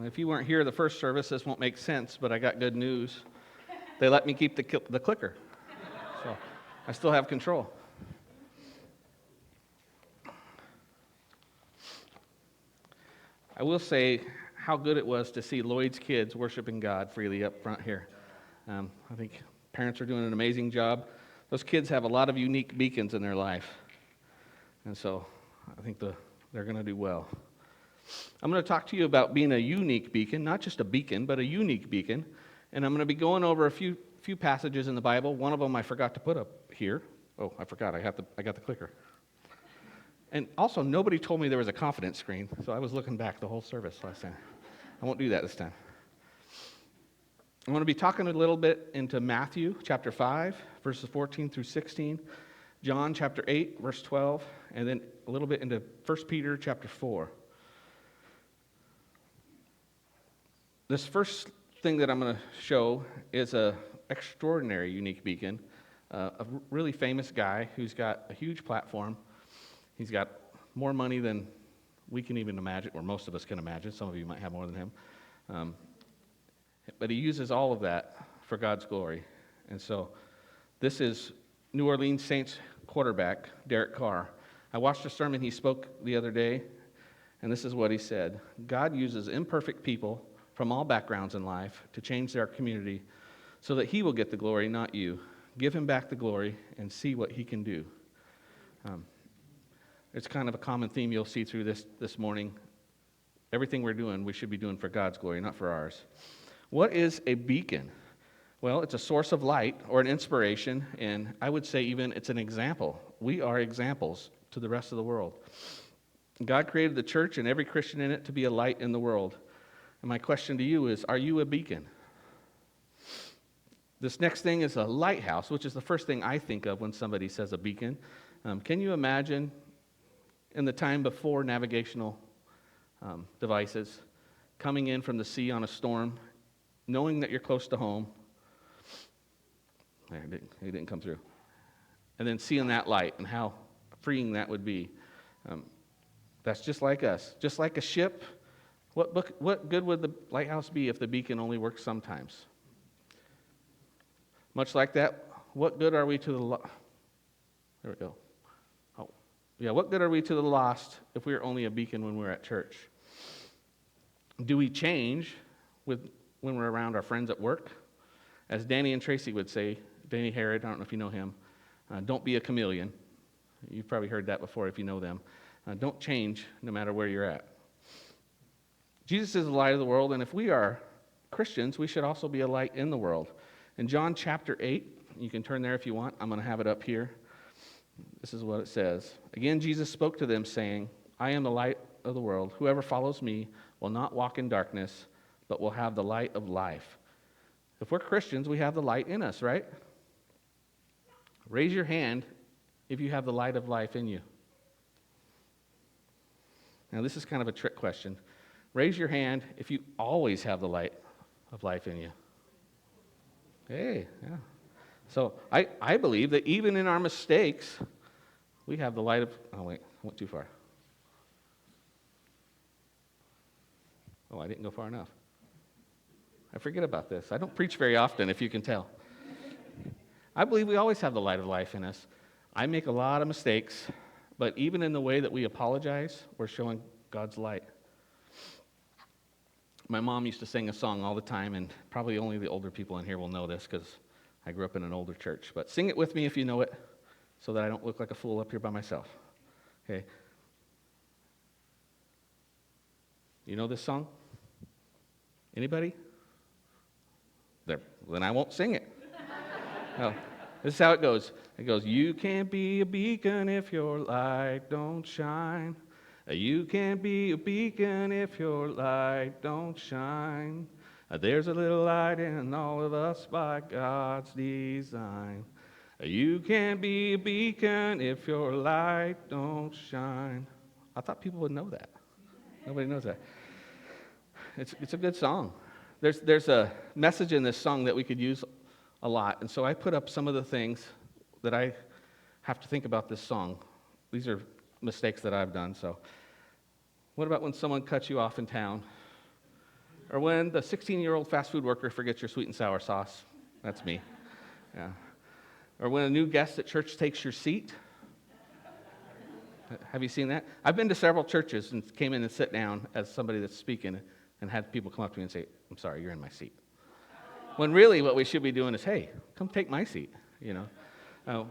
If you weren't here the first service, this won't make sense, but I got good news. They let me keep the clicker, so I still have control. I will say how good it was to see Lloyd's kids worshiping God freely up front here. I think parents are doing an amazing job. Those kids have a lot of unique beacons in their life, and so I think they're going to do well. I'm going to talk to you about being a unique beacon, not just a beacon, but a unique beacon. And I'm going to be going over a few passages in the Bible. One of them I forgot to put up here. Oh, I forgot. I got the clicker. And also, nobody told me there was a confidence screen, so I was looking back the whole service last time. I won't do that this time. I'm going to be talking a little bit into Matthew chapter 5, verses 14 through 16, John chapter 8, verse 12, and then a little bit into 1 Peter chapter 4. This first thing that I'm going to show is an extraordinary unique beacon, a really famous guy who's got a huge platform. He's got more money than we can even imagine, or most of us can imagine. Some of you might have more than him. But he uses all of that for God's glory. And so this is New Orleans Saints quarterback, Derek Carr. I watched a sermon he spoke the other day, and this is what he said. God uses imperfect people from all backgrounds in life to change their community so that he will get the glory, not you. Give him back the glory and see what he can do. It's kind of a common theme you'll see through this morning. Everything we're doing, we should be doing for God's glory, not for ours. What is a beacon? Well, it's a source of light or an inspiration, and I would say even it's an example. We are examples to the rest of the world. God created the church and every Christian in it to be a light in the world. And my question to you is, are you a beacon? This next thing is a lighthouse, which is the first thing I think of when somebody says a beacon. Can you imagine in the time before navigational devices, coming in from the sea on a storm, knowing that you're close to home? He didn't come through. And then seeing that light and how freeing that would be. That's just like us. Just like a ship, what good would the lighthouse be if the beacon only works sometimes? Much like that, what good are we to the there we go. Oh, yeah, what good are we to the lost if we're only a beacon when we're at church? Do we change when we're around our friends at work? As Danny and Tracy would say, Danny Herod, I don't know if you know him, don't be a chameleon. You've probably heard that before if you know them. Don't change no matter where you're at. Jesus is the light of the world, and if we are Christians, we should also be a light in the world. In John chapter 8, you can turn there if you want. I'm going to have it up here. This is what it says. Again, Jesus spoke to them, saying, I am the light of the world. Whoever follows me will not walk in darkness, but will have the light of life. If we're Christians, we have the light in us, right? Raise your hand if you have the light of life in you. Now, this is kind of a trick question. Raise your hand if you always have the light of life in you. Hey, yeah. So I believe that even in our mistakes, we have the light of... Oh, wait, I went too far. Oh, I didn't go far enough. I forget about this. I don't preach very often, if you can tell. I believe we always have the light of life in us. I make a lot of mistakes, but even in the way that we apologize, we're showing God's light. My mom used to sing a song all the time, and probably only the older people in here will know this because I grew up in an older church. But sing it with me if you know it, so that I don't look like a fool up here by myself. Okay? You know this song? Anybody? There. Then I won't sing it. No. This is how it goes. It goes, you can't be a beacon if your light don't shine. You can't be a beacon if your light don't shine. There's a little light in all of us by God's design. You can't be a beacon if your light don't shine. I thought people would know that. Nobody knows that. It's a good song. There's a message in this song that we could use a lot, and so I put up some of the things that I have to think about this song. These are mistakes that I've done. So what about when someone cuts you off in town Or when the 16-year-old fast food worker forgets your sweet and sour sauce. That's me. Yeah. Or when a new guest at church takes your seat. Have you seen that? I've been to several churches and came in and sit down as somebody that's speaking and had people come up to me and say, I'm sorry, you're in my seat. When really what we should be doing is, hey, come take my seat, you know.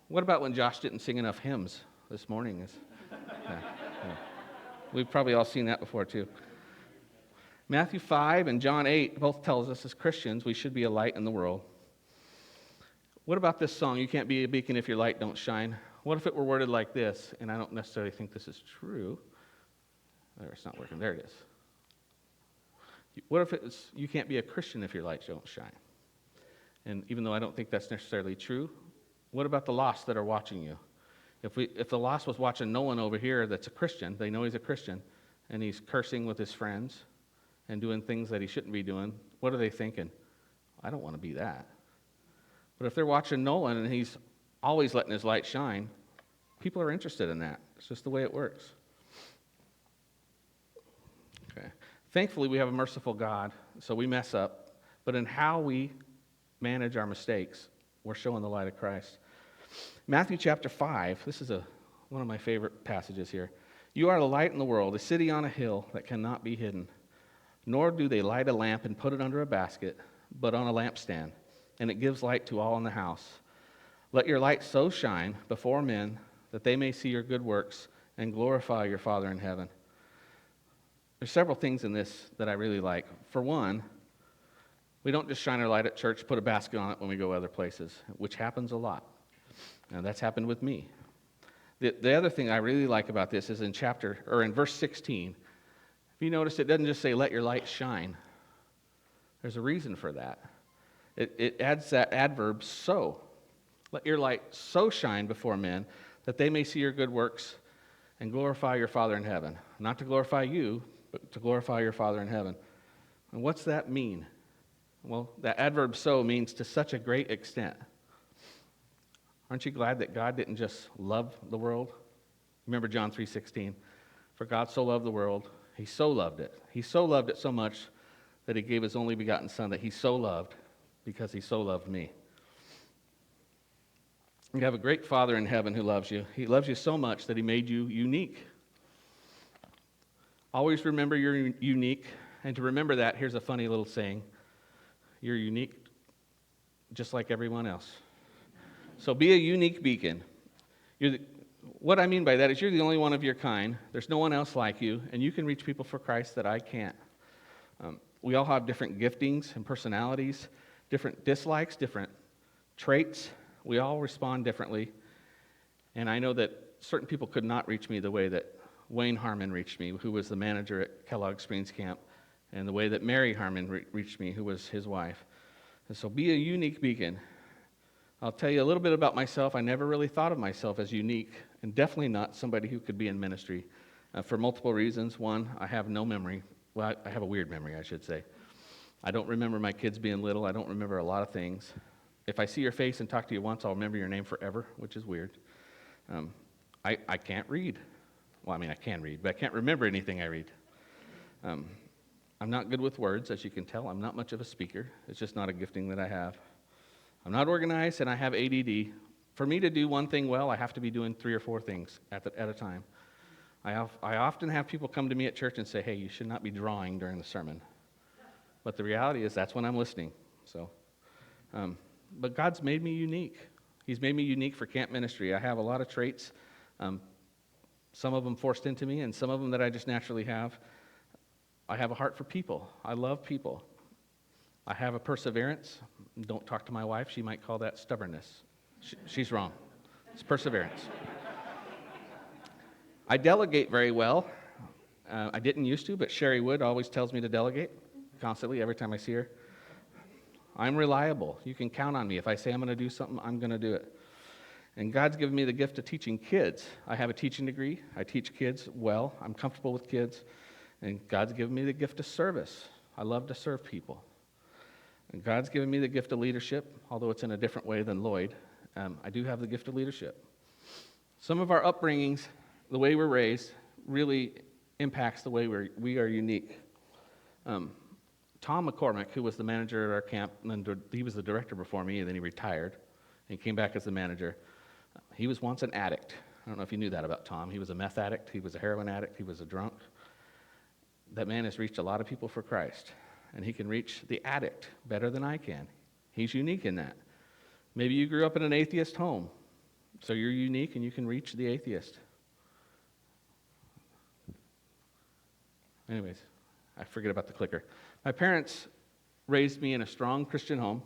What about when Josh didn't sing enough hymns this morning? Yeah. We've probably all seen that before too. Matthew 5 and John 8 both tells us as Christians we should be a light in the world. What about this song, You Can't Be a Beacon If Your Light Don't Shine? What if it were worded like this, and I don't necessarily think this is true. It's not working. There it is. What if it's, you can't be a Christian if your lights don't shine? And even though I don't think that's necessarily true, what about the lost that are watching you? If the lost was watching Nolan over here that's a Christian, they know he's a Christian, and he's cursing with his friends and doing things that he shouldn't be doing, what are they thinking? I don't want to be that. But if they're watching Nolan and he's always letting his light shine, people are interested in that. It's just the way it works. Okay. Thankfully, we have a merciful God, so we mess up. But in how we manage our mistakes, we're showing the light of Christ. Matthew chapter 5, this is one of my favorite passages here. You are the light in the world, a city on a hill that cannot be hidden. Nor do they light a lamp and put it under a basket, but on a lampstand, and it gives light to all in the house. Let your light so shine before men that they may see your good works and glorify your Father in heaven. There's several things in this that I really like. For one, we don't just shine our light at church, put a basket on it when we go other places, which happens a lot. Now, that's happened with me. The other thing I really like about this is in verse 16. If you notice, it doesn't just say, let your light shine. There's a reason for that. It adds that adverb, so. Let your light so shine before men that they may see your good works and glorify your Father in heaven. Not to glorify you, but to glorify your Father in heaven. And what's that mean? Well, that adverb so means to such a great extent. Aren't you glad that God didn't just love the world? Remember John 3:16. For God so loved the world, he so loved it. He so loved it so much that he gave his only begotten Son that he so loved because he so loved me. You have a great Father in heaven who loves you. He loves you so much that he made you unique. Always remember you're unique. And to remember that, here's a funny little saying. You're unique just like everyone else. So be a unique beacon. What I mean by that is you're the only one of your kind. There's no one else like you, and you can reach people for Christ that I can't. We all have different giftings and personalities, different dislikes, different traits. We all respond differently. And I know that certain people could not reach me the way that Wayne Harmon reached me, who was the manager at Kellogg Springs Camp, and the way that Mary Harmon reached me, who was his wife. And so be a unique beacon. I'll tell you a little bit about myself. I never really thought of myself as unique, and definitely not somebody who could be in ministry for multiple reasons. One, I have no memory. Well, I have a weird memory, I should say. I don't remember my kids being little. I don't remember a lot of things. If I see your face and talk to you once, I'll remember your name forever, which is weird. I can't read. Well, I mean, I can read, but I can't remember anything I read. I'm not good with words, as you can tell. I'm not much of a speaker. It's just not a gifting that I have. I'm not organized, and I have ADD. For me to do one thing well, I have to be doing 3 or 4 things at a time. I often have people come to me at church and say, hey, you should not be drawing during the sermon. But the reality is that's when I'm listening. But God's made me unique. He's made me unique for camp ministry. I have a lot of traits, some of them forced into me, and some of them that I just naturally have. I have a heart for people. I love people. I have a perseverance. Don't talk to my wife. She might call that stubbornness. She's wrong. It's perseverance. I delegate very well. I didn't used to, but Sherry Wood always tells me to delegate constantly every time I see her. I'm reliable. You can count on me. If I say I'm going to do something, I'm going to do it. And God's given me the gift of teaching kids. I have a teaching degree. I teach kids well. I'm comfortable with kids. And God's given me the gift of service. I love to serve people. And God's given me the gift of leadership, although it's in a different way than Lloyd. I do have the gift of leadership. Some of our upbringings, the way we're raised, really impacts the way we are unique. Tom McCormick, who was the manager at our camp, and then he was the director before me, and then he retired and came back as the manager. He was once an addict. I don't know if you knew that about Tom. He was a meth addict. He was a heroin addict. He was a drunk. That man has reached a lot of people for Christ, and he can reach the addict better than I can. He's unique in that. Maybe you grew up in an atheist home, so you're unique and you can reach the atheist. Anyways, I forget about the clicker. My parents raised me in a strong Christian home.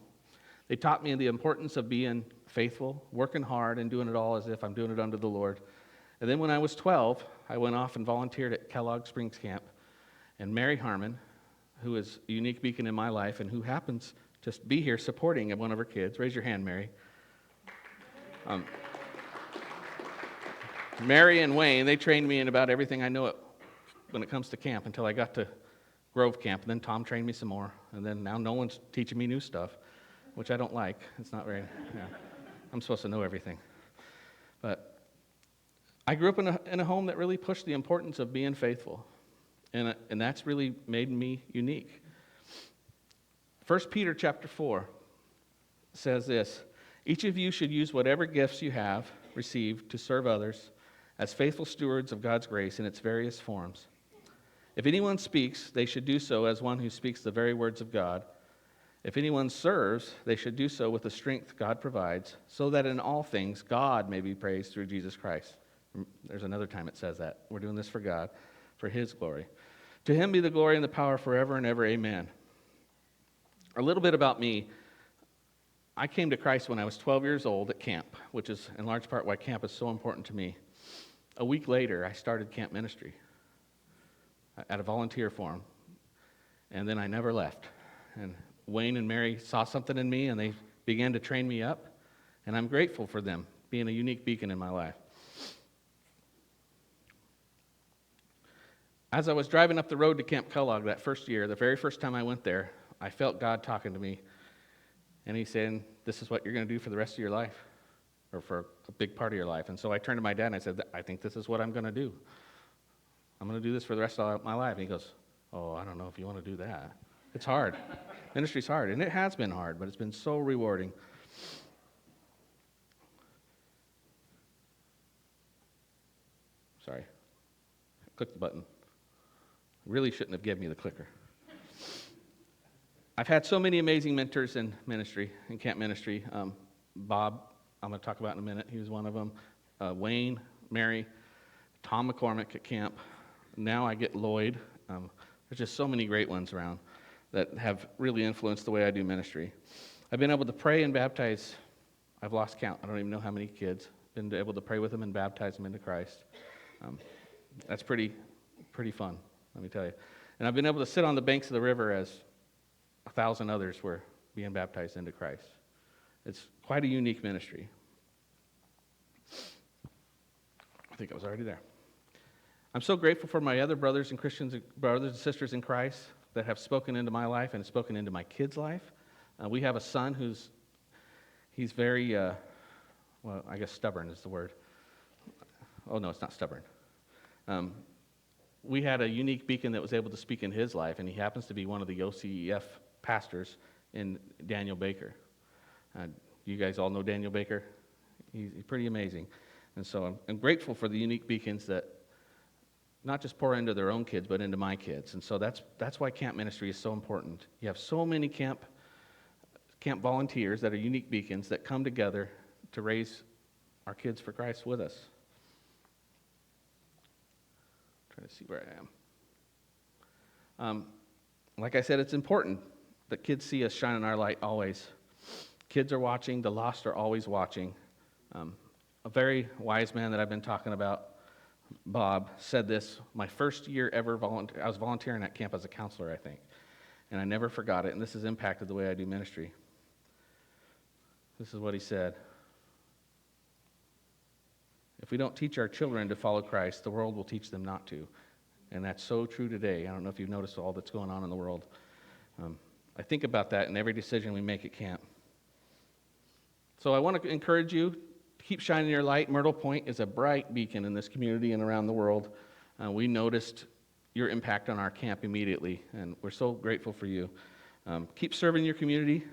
They taught me the importance of being faithful, working hard, and doing it all as if I'm doing it unto the Lord. And then when I was 12, I went off and volunteered at Kellogg Springs Camp. And Mary Harmon, who is a unique beacon in my life and who happens to be here supporting one of her kids. Raise your hand, Mary. Mary and Wayne, they trained me in about everything I know when it comes to camp until I got to Grove Camp. And then Tom trained me some more. And then now no one's teaching me new stuff, which I don't like. It's not very, I'm supposed to know everything. But I grew up in a home that really pushed the importance of being faithful. And that's really made me unique. 1 Peter chapter 4 says this, each of you should use whatever gifts you have received to serve others as faithful stewards of God's grace in its various forms. If anyone speaks, they should do so as one who speaks the very words of God. If anyone serves, they should do so with the strength God provides, so that in all things God may be praised through Jesus Christ. There's another time it says that. We're doing this for God, for His glory. To Him be the glory and the power forever and ever. Amen. A little bit about me. I came to Christ when I was 12 years old at camp, which is in large part why camp is so important to me. A week later, I started camp ministry at a volunteer forum, and then I never left. And Wayne and Mary saw something in me, and they began to train me up, and I'm grateful for them being a unique beacon in my life. As I was driving up the road to Camp Kellogg that first year, the very first time I went there, I felt God talking to me, and He's saying, this is what you're going to do for the rest of your life, or for a big part of your life. And so I turned to my dad and I said, I think this is what I'm going to do. I'm going to do this for the rest of my life. And he goes, oh, I don't know if you want to do that. It's hard. Ministry's hard, and it has been hard, but it's been so rewarding. Sorry. I clicked the button. Really shouldn't have given me the clicker. I've had so many amazing mentors in ministry, in camp ministry. Bob, I'm going to talk about in a minute. He was one of them. Wayne, Mary, Tom McCormick at camp. Now I get Lloyd. There's just so many great ones around that have really influenced the way I do ministry. I've been able to pray and baptize. I've lost count. I don't even know how many kids. Been able to pray with them and baptize them into Christ. That's pretty fun, let me tell you. And I've been able to sit on the banks of the river as 1,000 others were being baptized into Christ. It's quite a unique ministry. I think I was already there. I'm so grateful for my other brothers and sisters in Christ that have spoken into my life and spoken into my kids' life. We have a son he's very, well, I guess stubborn is the word. Oh, no, it's not stubborn. We had a unique beacon that was able to speak in his life, and he happens to be one of the OCEF pastors in Daniel Baker. You guys all know Daniel Baker? He's pretty amazing. And so I'm grateful for the unique beacons that not just pour into their own kids, but into my kids. And so that's why camp ministry is so important. You have so many camp volunteers that are unique beacons that come together to raise our kids for Christ with us. I'm trying to see where I am. Like I said, it's important that kids see us shining our light always. Kids are watching. The lost are always watching. A very wise man that I've been talking about, Bob, said this my first year ever I was volunteering at camp as a counselor, I think, and I never forgot it, and this has impacted the way I do ministry. This is what he said. If we don't teach our children to follow Christ, the world will teach them not to. And that's so true today. I don't know if you've noticed all that's going on in the world. I think about that in every decision we make at camp. So I want to encourage you to keep shining your light. Myrtle Point is a bright beacon in this community and around the world. We noticed your impact on our camp immediately, and we're so grateful for you. Keep serving your community.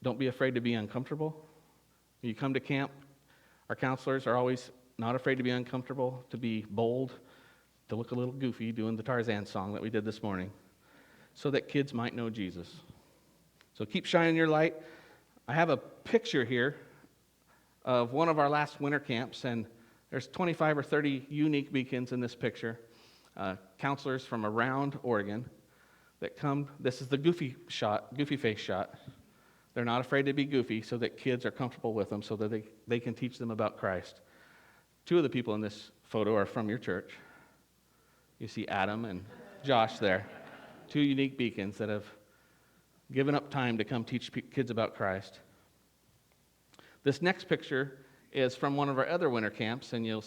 Don't be afraid to be uncomfortable. When you come to camp, our counselors are always not afraid to be uncomfortable, to be bold, to look a little goofy doing the Tarzan song that we did this morning, so that kids might know Jesus. So keep shining your light. I have a picture here of one of our last winter camps, and there's 25 or 30 unique beacons in this picture. Counselors from around Oregon that come. This is the goofy face shot. They're not afraid to be goofy so that kids are comfortable with them so that they can teach them about Christ. Two of the people in this photo are from your church. You see Adam and Josh there. Two unique beacons that have given up time to come teach kids about Christ. This next picture is from one of our other winter camps, and you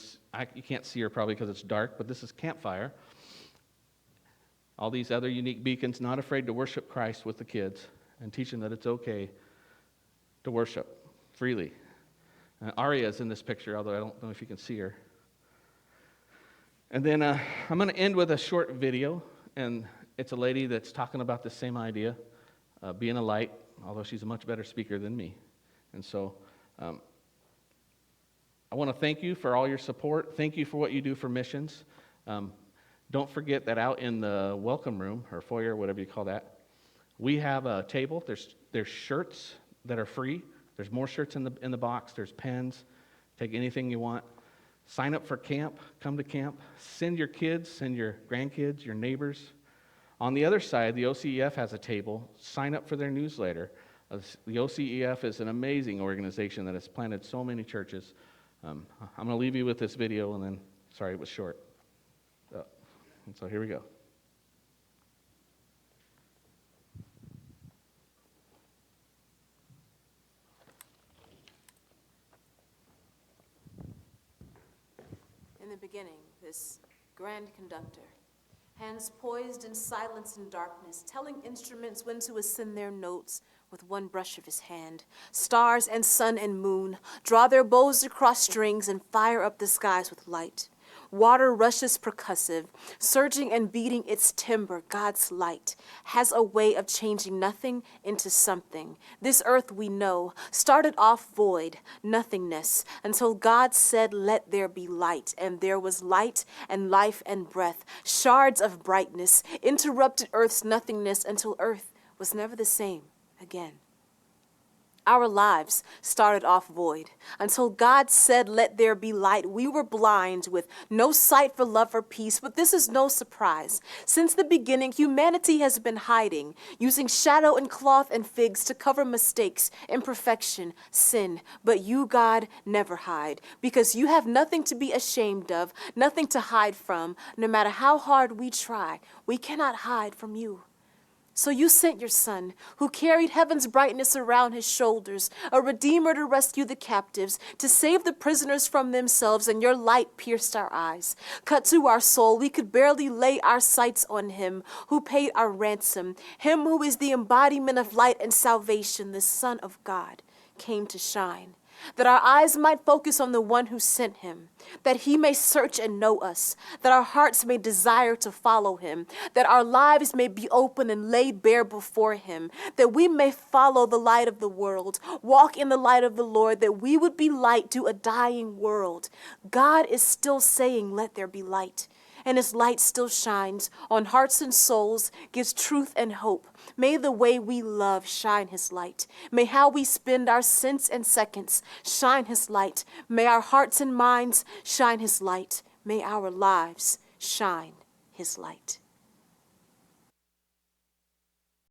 can't see her probably because it's dark, but this is Campfire. All these other unique beacons, not afraid to worship Christ with the kids and teach them that it's okay to worship freely. Aria is in this picture, although I don't know if you can see her. And then I'm going to end with a short video, and it's a lady that's talking about the same idea, being a light, although she's a much better speaker than me. And so I want to thank you for all your support. Thank you for what you do for missions. Don't forget that out in the welcome room, or foyer, whatever you call that, we have a table. There's shirts that are free. There's more shirts in the box. There's pens. Take anything you want. Sign up for camp. Come to camp. Send your kids, send your grandkids, your neighbors. On the other side, the OCEF has a table. Sign up for their newsletter. The OCEF is an amazing organization that has planted so many churches. I'm going to leave you with this video, and then, sorry, it was short. And so here we go. In the beginning, this grand conductor, hands poised in silence and darkness, telling instruments when to ascend their notes with one brush of his hand. Stars and sun and moon draw their bows across strings and fire up the skies with light. Water rushes percussive, surging and beating its timbre. God's light has a way of changing nothing into something. This earth we know started off void, nothingness, until God said, "Let there be light." And there was light and life and breath. Shards of brightness interrupted earth's nothingness until earth was never the same again. Our lives started off void. Until God said, "Let there be light," we were blind with no sight for love or peace. But this is no surprise. Since the beginning, humanity has been hiding, using shadow and cloth and figs to cover mistakes, imperfection, sin. But you, God, never hide, because you have nothing to be ashamed of, nothing to hide from. No matter how hard we try, we cannot hide from you. So you sent your son, who carried heaven's brightness around his shoulders, a redeemer to rescue the captives, to save the prisoners from themselves, and your light pierced our eyes. Cut to our soul, we could barely lay our sights on him who paid our ransom, him who is the embodiment of light and salvation, the Son of God, came to shine. That our eyes might focus on the one who sent him, that he may search and know us, that our hearts may desire to follow him, that our lives may be open and laid bare before him, that we may follow the light of the world, walk in the light of the Lord, that we would be light to a dying world. God is still saying, "Let there be light." And his light still shines on hearts and souls, gives truth and hope. May the way we love shine his light. May how we spend our cents and seconds shine his light. May our hearts and minds shine his light. May our lives shine his light.